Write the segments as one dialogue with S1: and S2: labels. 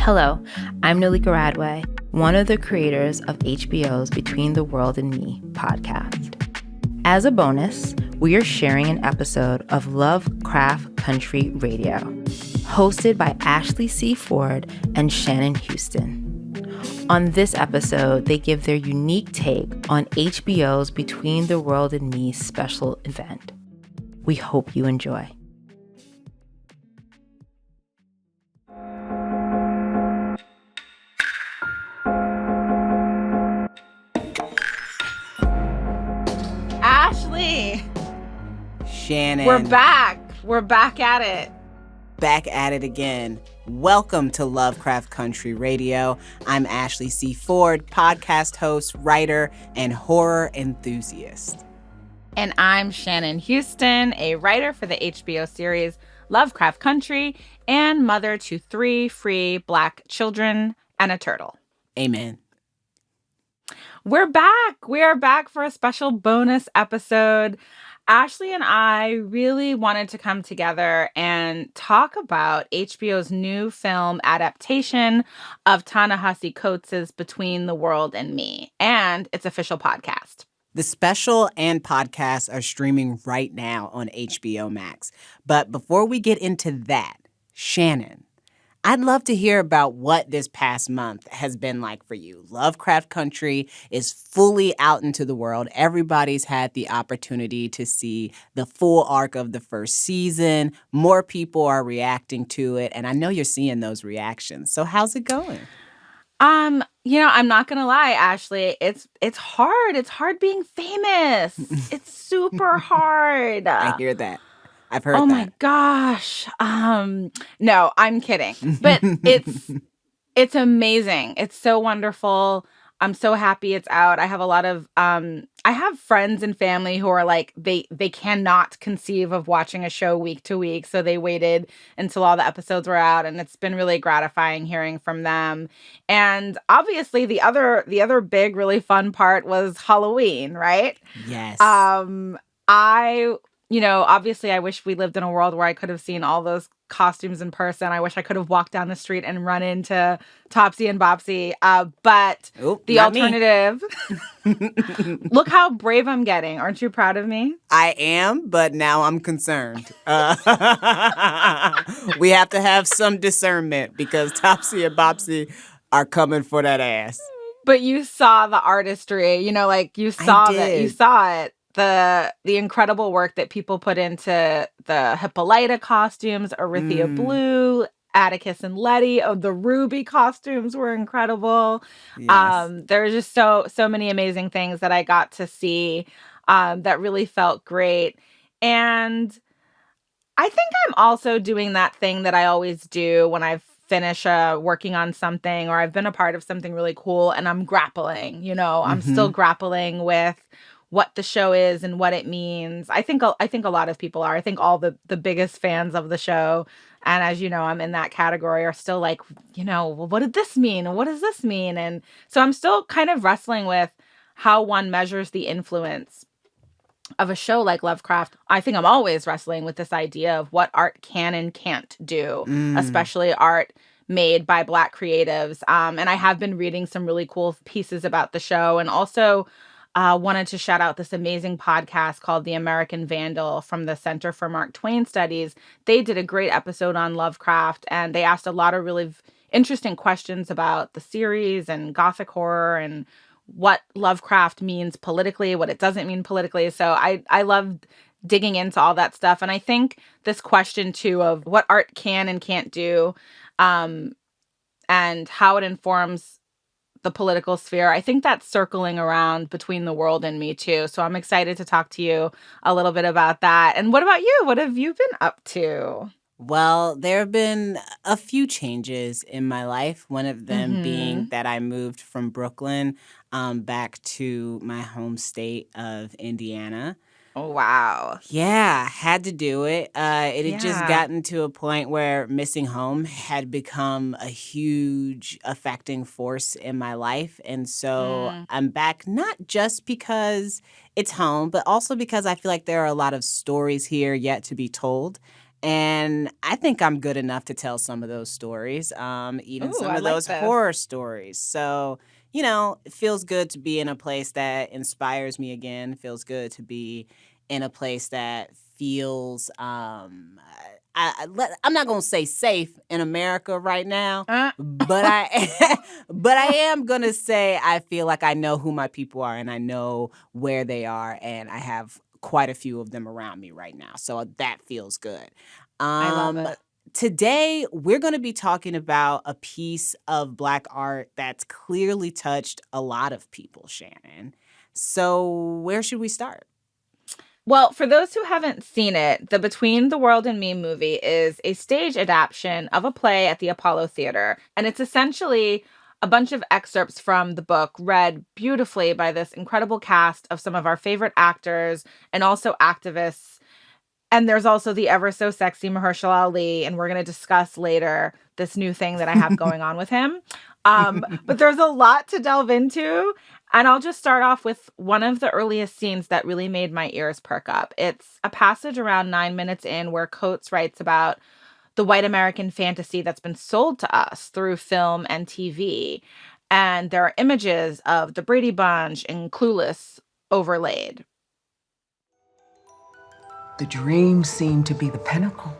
S1: Hello, I'm Nolika Radway, one of the creators of HBO's Between the World and Me podcast. As a bonus, we are sharing an episode of Lovecraft Country Radio, hosted by Ashley C. Ford and Shannon Houston. On this episode, they give their unique take on HBO's Between the World and Me special event. We hope you enjoy.
S2: Ashley!
S3: Shannon.
S2: We're back. We're back at it.
S3: Back at it again. Welcome to Lovecraft Country Radio. I'm Ashley C. Ford, podcast host, writer, and horror enthusiast.
S2: And I'm Shannon Houston, a writer for the HBO series Lovecraft Country and mother to 3 free Black children and a turtle.
S3: Amen.
S2: We're back. We are back for a special bonus episode. Ashley and I really wanted to come together and talk about HBO's new film adaptation of Ta-Nehisi Coates' Between the World and Me and its official podcast.
S3: The special and podcast are streaming right now on HBO Max. But before we get into that, Shannon, I'd love to hear about what this past month has been like for you. Lovecraft Country is fully out into the world. Everybody's had the opportunity to see the full arc of the first season. More people are reacting to it, and I know you're seeing those reactions. So how's it going?
S2: I'm not gonna lie, Ashley. It's hard. It's hard being famous. It's super hard.
S3: I hear that. I've heard that.
S2: Oh my gosh. No, I'm kidding. But it's amazing. It's so wonderful. I'm so happy it's out. I have a lot of I have friends and family who are like they cannot conceive of watching a show week to week, so they waited until all the episodes were out, and it's been really gratifying hearing from them. And obviously the other big really fun part was Halloween, right?
S3: Yes.
S2: Obviously I wish we lived in a world where I could have seen all those costumes in person. I wish I could have walked down the street and run into Topsy and Bopsy. But the alternative, look how brave I'm getting. Aren't you proud of me?
S3: I am, but now I'm concerned. We have to have some discernment because Topsy and Bopsy are coming for that ass.
S2: But you saw the artistry, you saw it. The incredible work that people put into the Hippolyta costumes, Orythia Blue, Atticus and Letty. Oh, the Ruby costumes were incredible.
S3: Yes.
S2: There were just so many amazing things that I got to see that really felt great. And I think I'm also doing that thing that I always do when I've finished working on something or I've been a part of something really cool and I'm grappling, I'm still grappling with what the show is and what it means. I think a lot of people are. I think all the biggest fans of the show, and as you know, I'm in that category, are still like, well, what did this mean? And what does this mean? And so I'm still kind of wrestling with how one measures the influence of a show like Lovecraft. I think I'm always wrestling with this idea of what art can and can't do, especially art made by Black creatives. And I have been reading some really cool pieces about the show, and also wanted to shout out this amazing podcast called The American Vandal from the Center for Mark Twain Studies. They did a great episode on Lovecraft, and they asked a lot of really interesting questions about the series and Gothic horror and what Lovecraft means politically, what it doesn't mean politically. So I loved digging into all that stuff. And I think this question, too, of what art can and can't do and how it informs the political sphere, I think that's circling around Between the World and Me too. So I'm excited to talk to you a little bit about that. And what about you? What have you been up to?
S3: Well, there have been a few changes in my life. One of them being that I moved from Brooklyn back to my home state of Indiana.
S2: Oh, wow.
S3: Yeah, had to do it. It had just gotten to a point where missing home had become a huge affecting force in my life. And so I'm back not just because it's home, but also because I feel like there are a lot of stories here yet to be told. And I think I'm good enough to tell some of those stories, even
S2: Ooh,
S3: some
S2: I
S3: of
S2: like
S3: those
S2: this.
S3: horror stories. So, it feels good to be in a place that inspires me again. It feels good to be in a place that feels, I'm not going to say safe in America right now,
S2: Uh,
S3: but but I am going to say I feel like I know who my people are and I know where they are, and I have quite a few of them around me right now. So that feels good.
S2: I love it.
S3: Today, we're going to be talking about a piece of Black art that's clearly touched a lot of people, Shannon. So where should we start?
S2: Well, for those who haven't seen it, the Between the World and Me movie is a stage adaptation of a play at the Apollo Theater. And it's essentially a bunch of excerpts from the book read beautifully by this incredible cast of some of our favorite actors and also activists. And there's also the ever so sexy Mahershala Ali, and we're going to discuss later this new thing that I have going on with him. But there's a lot to delve into, and I'll just start off with one of the earliest scenes that really made my ears perk up. It's a passage around 9 minutes in where Coates writes about the white American fantasy that's been sold to us through film and TV. And there are images of the Brady Bunch and Clueless overlaid.
S4: The dream seemed to be the pinnacle.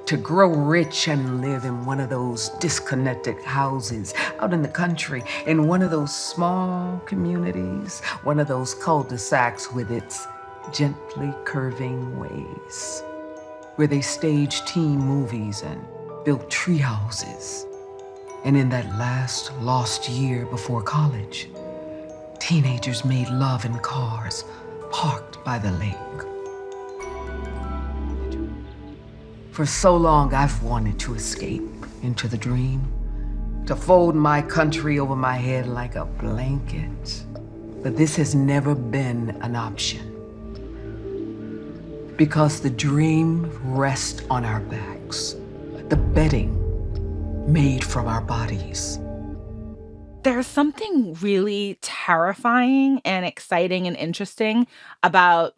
S4: To grow rich and live in one of those disconnected houses out in the country, in one of those small communities, one of those cul-de-sacs with its gently curving ways, where they staged teen movies and built tree houses. And in that last lost year before college, teenagers made love in cars parked by the lake. For so long, I've wanted to escape into the dream, to fold my country over my head like a blanket. But this has never been an option. Because the dream rests on our backs, the bedding made from our bodies.
S2: There's something really terrifying and exciting and interesting about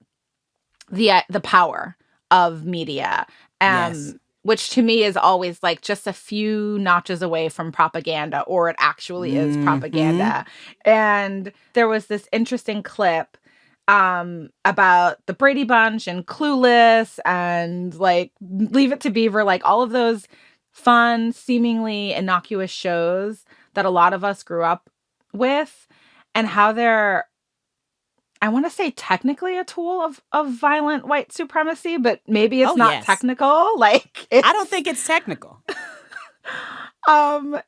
S2: the power of media.
S3: Yes.
S2: Which to me is always like just a few notches away from propaganda, or it actually is propaganda. And there was this interesting clip about the Brady Bunch and Clueless and like Leave It to Beaver, like all of those fun, seemingly innocuous shows that a lot of us grew up with, and how they're, I want to say, technically a tool of violent white supremacy, but maybe it's not
S3: yes.
S2: technical. Like
S3: I don't think it's technical.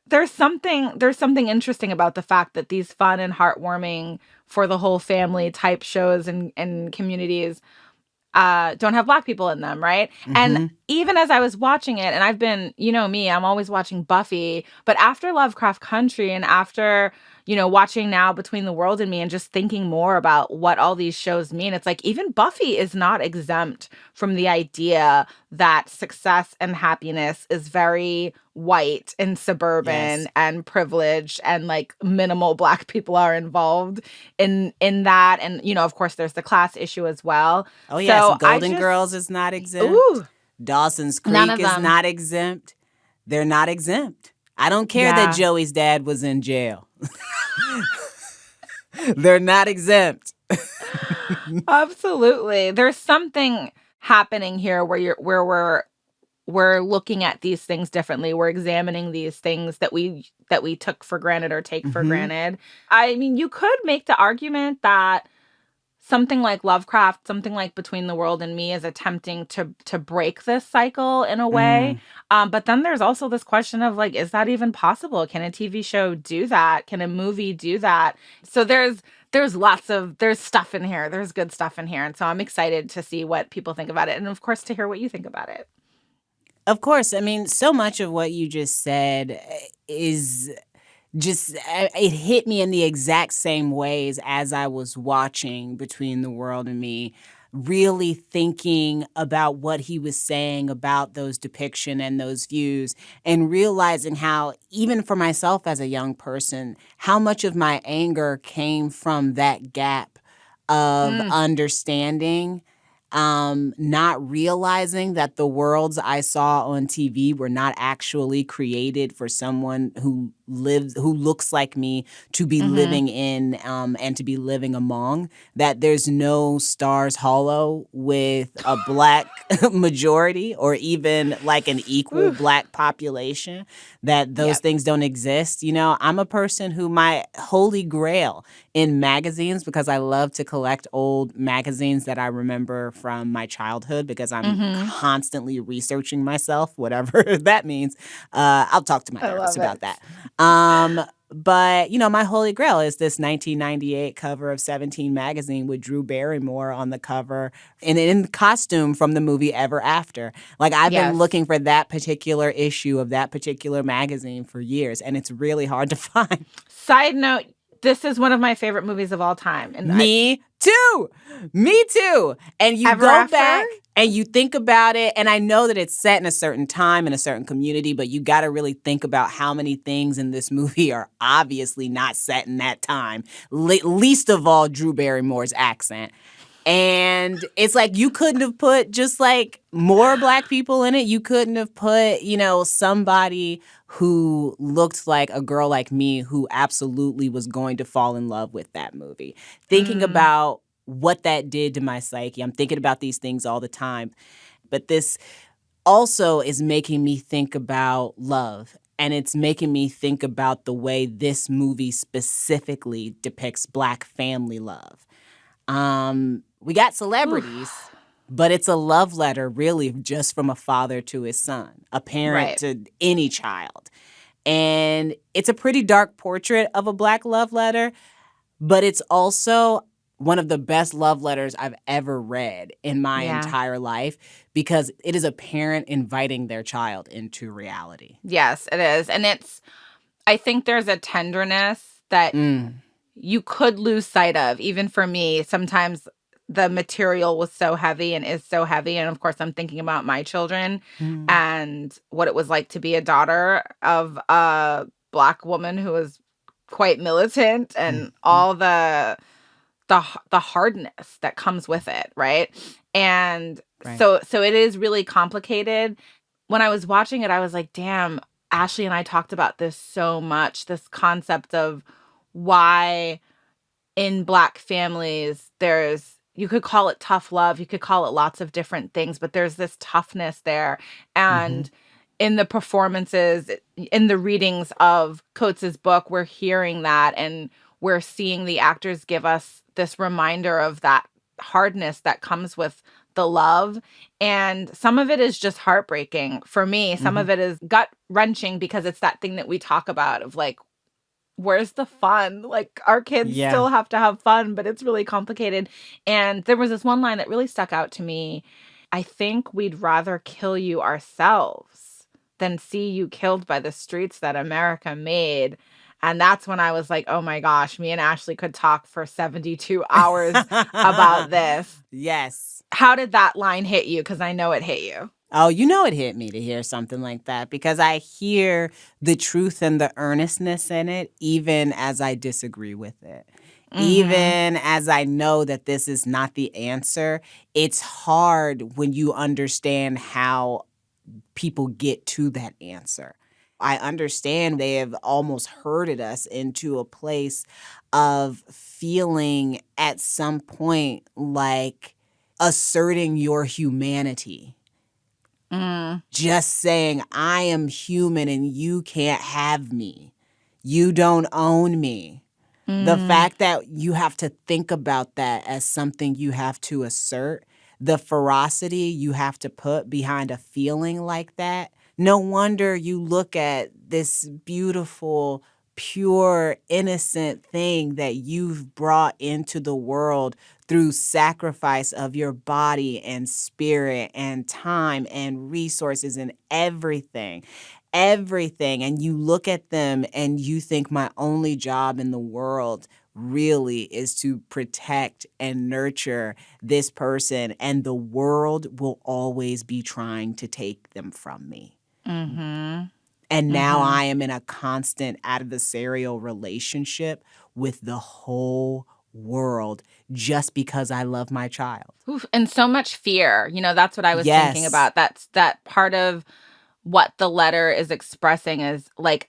S2: There's something interesting about the fact that these fun and heartwarming for the whole family type shows and communities don't have Black people in them, right? And even as I was watching it, and I've been, me, I'm always watching Buffy, but after Lovecraft Country and after, watching now Between the World and Me and just thinking more about what all these shows mean, it's like even Buffy is not exempt from the idea that success and happiness is very white and suburban and privileged, and like minimal Black people are involved in that. And, of course, there's the class issue as well.
S3: Oh, yes.
S2: So
S3: Golden Girls is not exempt.
S2: Ooh,
S3: Dawson's
S2: none
S3: Creek
S2: of
S3: is
S2: them.
S3: not exempt. They're not exempt. I don't care that Joey's dad was in jail. They're not exempt.
S2: Absolutely. There's something happening here where we're looking at these things differently. We're examining these things that we took for granted or take for granted. I mean, you could make the argument that something like Lovecraft, something like Between the World and Me is attempting to break this cycle in a way. But then there's also this question of like, is that even possible? Can a TV show do that? Can a movie do that? So there's stuff in here. There's good stuff in here. And so I'm excited to see what people think about it. And of course, to hear what you think about it.
S3: Of course. I mean, so much of what you just said is just, it hit me in the exact same ways as I was watching Between the World and Me, really thinking about what he was saying about those depiction and those views, and realizing how, even for myself as a young person, how much of my anger came from that gap of understanding. not realizing that the worlds I saw on TV were not actually created for someone who looks like me to be living in and to be living among, that there's no stars hollow with a black majority or even like an equal black population, that those things don't exist. You know, I'm a person who my holy grail in magazines, because I love to collect old magazines that I remember from my childhood because I'm constantly researching myself, whatever that means. I'll talk to my therapist about that. But, you know, my holy grail is this 1998 cover of 17 magazine with Drew Barrymore on the cover and in costume from the movie Ever After. Like, I've been looking for that particular issue of that particular magazine for years, and it's really hard to find.
S2: Side note, this is one of my favorite movies of all time. And
S3: Me too. And you
S2: Ever
S3: go
S2: After?
S3: back and you think about it, and I know that it's set in a certain time in a certain community, but you got to really think about how many things in this movie are obviously not set in that time. Least of all, Drew Barrymore's accent. And it's like you couldn't have put just like more black people in it. You couldn't have put, you know, somebody who looked like a girl like me who absolutely was going to fall in love with that movie. Thinking about what that did to my psyche. I'm thinking about these things all the time. But this also is making me think about love. And it's making me think about the way this movie specifically depicts black family love. We got celebrities, but it's a love letter really just from a father to his son, a parent to any child. And it's a pretty dark portrait of a black love letter, but it's also one of the best love letters I've ever read in my entire life because it is a parent inviting their child into reality.
S2: Yes, it is. And I think there's a tenderness that you could lose sight of. Even for me, sometimes the material was so heavy and is so heavy. And of course, I'm thinking about my children and what it was like to be a daughter of a black woman who was quite militant and all the hardness that comes with it, right? And so it is really complicated. When I was watching it, I was like, damn, Ashley and I talked about this so much, this concept of why in black families you could call it tough love, you could call it lots of different things, but there's this toughness there. And in the performances, in the readings of Coates' book, we're hearing that and we're seeing the actors give us this reminder of that hardness that comes with the love. And some of it is just heartbreaking for me. Some of it is gut-wrenching because it's that thing that we talk about of like, where's the fun? Like, our kids still have to have fun, but it's really complicated. And there was this one line that really stuck out to me. I think we'd rather kill you ourselves than see you killed by the streets that America made. And that's when I was like, oh my gosh, me and Ashley could talk for 72 hours about this.
S3: Yes.
S2: How did that line hit you? Because I know it hit you.
S3: Oh, you know it hit me to hear something like that because I hear the truth and the earnestness in it, even as I disagree with it. Even as I know that this is not the answer, it's hard when you understand how people get to that answer. I understand they have almost herded us into a place of feeling at some point like asserting your humanity. Just saying, I am human and you can't have me. You don't own me. The fact that you have to think about that as something you have to assert, the ferocity you have to put behind a feeling like that. No wonder you look at this beautiful, pure, innocent thing that you've brought into the world through sacrifice of your body and spirit and time and resources and everything. And you look at them and you think my only job in the world really is to protect and nurture this person, and the world will always be trying to take them from me. And now I am in a constant adversarial relationship with the whole world just because I love my child.
S2: Oof, and so much fear. That's what I was thinking
S3: Yes.
S2: about. That's that part of what the letter is expressing is like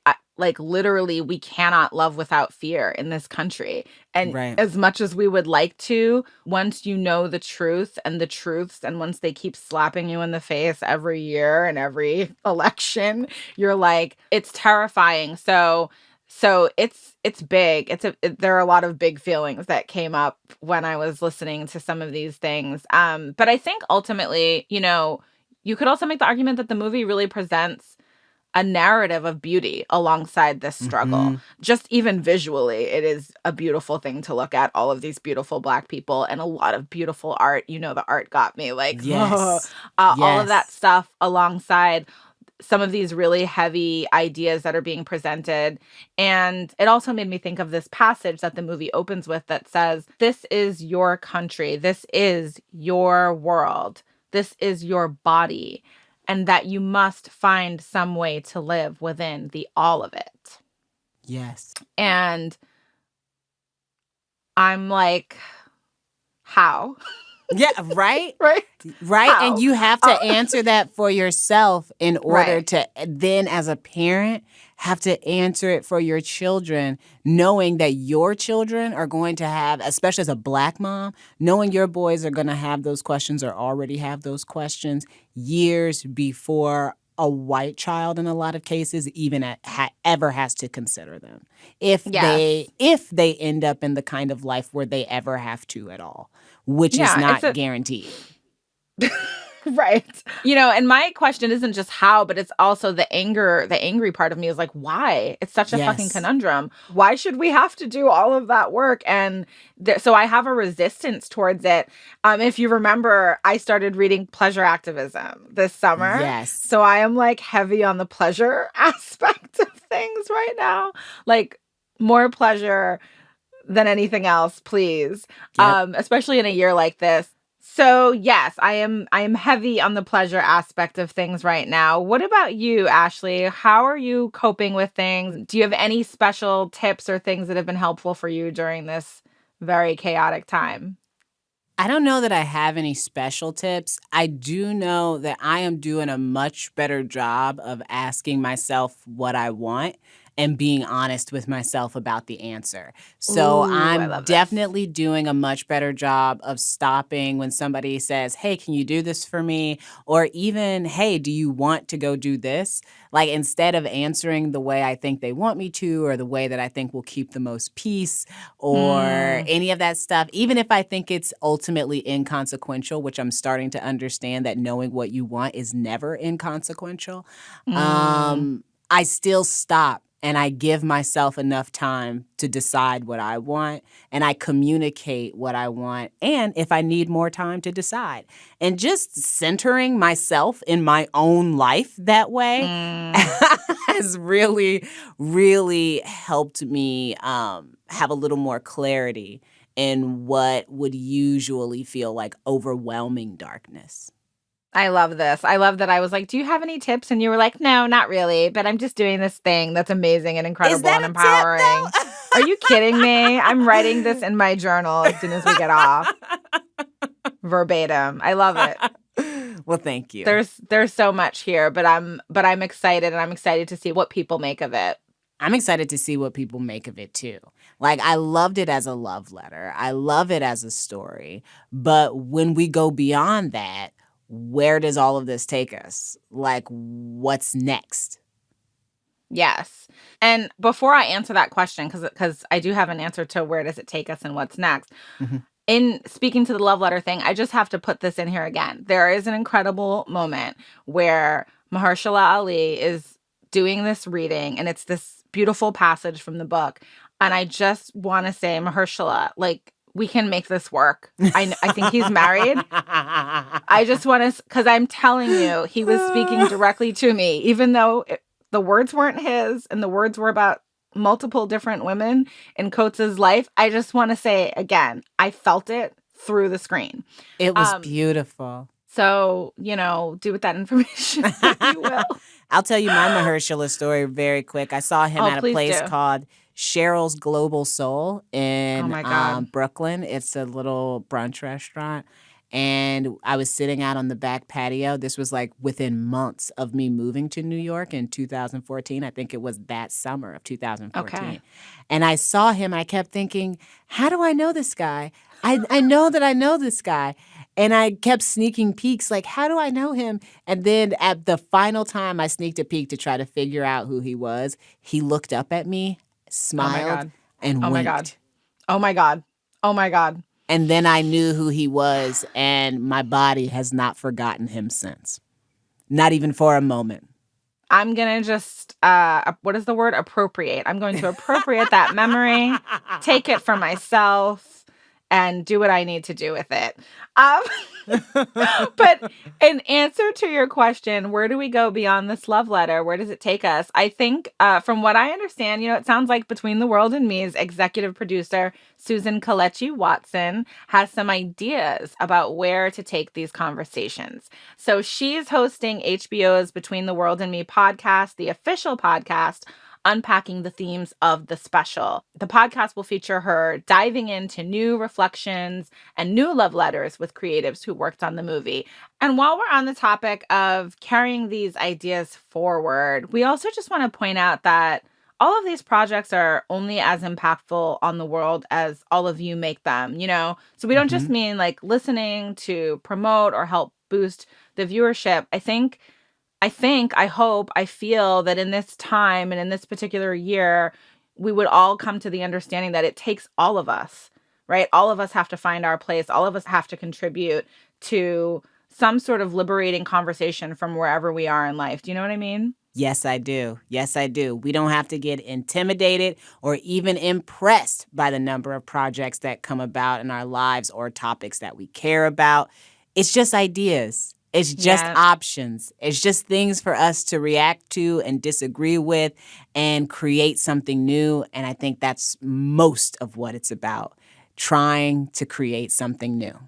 S2: literally we cannot love without fear in this country. And
S3: Right.
S2: as much as we would like to, once you know the truth and the truths, and once they keep slapping you in the face every year and every election, you're like, it's terrifying. So it's big. There are a lot of big feelings that came up when I was listening to some of these things. But I think ultimately, you could also make the argument that the movie really presents a narrative of beauty alongside this struggle.
S3: Mhm.
S2: Just even visually, it is a beautiful thing to look at, all of these beautiful Black people and a lot of beautiful art. The art got me like,
S3: Yes.
S2: all of that
S3: Yes.
S2: stuff alongside some of these really heavy ideas that are being presented. And it also made me think of this passage that the movie opens with that says, "This is your country. This is your world. This is your body. And that you must find some way to live within the all of it."
S3: Yes.
S2: And I'm like, how?
S3: Yeah, right?
S2: Right?
S3: Right.
S2: How?
S3: And you have to answer that for yourself in order
S2: Right.
S3: to then, as a parent, have to answer it for your children, knowing that your children are going to have, especially as a Black mom, knowing your boys are going to have those questions or already have those questions years before a white child, in a lot of cases, even ever has to consider them. If
S2: Yes.
S3: they end up in the kind of life where they ever have to at all, which is
S2: Yeah,
S3: not guaranteed.
S2: Right. And my question isn't just how, but it's also the angry part of me is like, why? It's such a fucking
S3: Yes.
S2: conundrum. Why should we have to do all of that work? And so I have a resistance towards it. If you remember, I started reading pleasure activism this summer.
S3: Yes.
S2: So I am like heavy on the pleasure aspect of things right now. Like more pleasure than anything else, please.
S3: Yep.
S2: Especially in a year like this. So yes, I am heavy on the pleasure aspect of things right now. What about you, Ashley? How are you coping with things? Do you have any special tips or things that have been helpful for you during this very chaotic time?
S3: I don't know that I have any special tips. I do know that I am doing a much better job of asking myself what I want and being honest with myself about the answer. So
S2: Ooh, I
S3: I'm
S2: love this.
S3: definitely doing a much better job of stopping when somebody says, "Hey, can you do this for me?" Or even, "Hey, do you want to go do this?" Like, instead of answering the way I think they want me to or the way that I think will keep the most peace or any of that stuff, even if I think it's ultimately inconsequential, which I'm starting to understand that knowing what you want is never inconsequential, I still stop and I give myself enough time to decide what I want, and I communicate what I want, and if I need more time to decide. And just centering myself in my own life that way has really, really helped me have a little more clarity in what would usually feel like overwhelming darkness.
S2: I love this. I love that I was like, "Do you have any tips?" And you were like, "No, not really, but I'm just doing this thing that's amazing and incredible
S3: that
S2: and
S3: a tip,
S2: empowering."
S3: though?
S2: Are you kidding me? I'm writing this in my journal as soon as we get off. Verbatim. I love it.
S3: Well, thank you.
S2: There's so much here, but I'm excited, and I'm excited to see what people make of it.
S3: I'm excited to see what people make of it, too. Like, I loved it as a love letter. I love it as a story. But when we go beyond that, where does all of this take us? Like, what's next?
S2: Yes. And before I answer that question, because I do have an answer to where does it take us and what's next, in speaking to the love letter thing, I just have to put this in here again. There is an incredible moment where Mahershala Ali is doing this reading, and it's this beautiful passage from the book. And I just want to say, Mahershala, like, we can make this work. I think he's married. I just want to, because I'm telling you, he was speaking directly to me, even though the words weren't his and the words were about multiple different women in Coates' life. I just want to say again, I felt it through the screen.
S3: It was beautiful.
S2: So, do with that information what you will.
S3: I'll tell you my Mahershala story very quick. I saw him at a
S2: please
S3: place
S2: do.
S3: called Cheryl's Global Soul in
S2: Oh my God.
S3: Brooklyn. It's a little brunch restaurant. And I was sitting out on the back patio. This was like within months of me moving to New York in 2014. I think it was that summer of 2014.
S2: Okay.
S3: And I saw him. I kept thinking, how do I know this guy? I know that I know this guy. And I kept sneaking peeks, like, how do I know him? And then at the final time I sneaked a peek to try to figure out who he was, he looked up at me, smiled, and
S2: Oh my
S3: winked.
S2: God. Oh my God. Oh my God.
S3: And then I knew who he was, and my body has not forgotten him since. Not even for a moment.
S2: I'm going to just, what is the word? Appropriate. I'm going to appropriate that memory, take it for myself, and do what I need to do with it. But in answer to your question, where do we go beyond this love letter? Where does it take us? I think from what I understand, it sounds like Between the World and Me's executive producer, Susan Kelechi Watson, has some ideas about where to take these conversations. So she's hosting HBO's Between the World and Me podcast, the official podcast, unpacking the themes of the special. The podcast will feature her diving into new reflections and new love letters with creatives who worked on the movie. And while we're on the topic of carrying these ideas forward, we also just want to point out that all of these projects are only as impactful on the world as all of you make them, So we don't just mean like listening to promote or help boost the viewership. I hope, I feel that in this time and in this particular year, we would all come to the understanding that it takes all of us, right? All of us have to find our place. All of us have to contribute to some sort of liberating conversation from wherever we are in life. Do you know what I mean?
S3: Yes, I do. Yes, I do. We don't have to get intimidated or even impressed by the number of projects that come about in our lives or topics that we care about. It's just ideas. It's just options. It's just things for us to react to and disagree with and create something new. And I think that's most of what it's about, trying to create something new.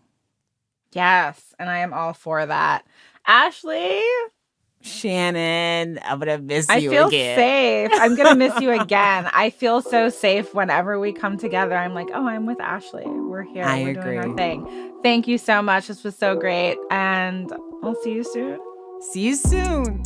S2: Yes, and I am all for that. Ashley?
S3: Shannon, I'm going to miss you again.
S2: I feel safe. I'm going to miss you again. I feel so safe whenever we come together. I'm like, oh, I'm with Ashley. We're here. We're doing our thing. Thank you so much. This was so great. And I'll see you soon.
S3: See you soon.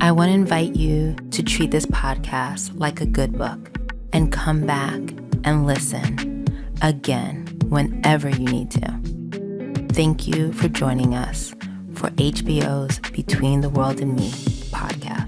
S1: I want to invite you to treat this podcast like a good book and come back and listen again whenever you need to. Thank you for joining us for HBO's Between the World and Me podcast.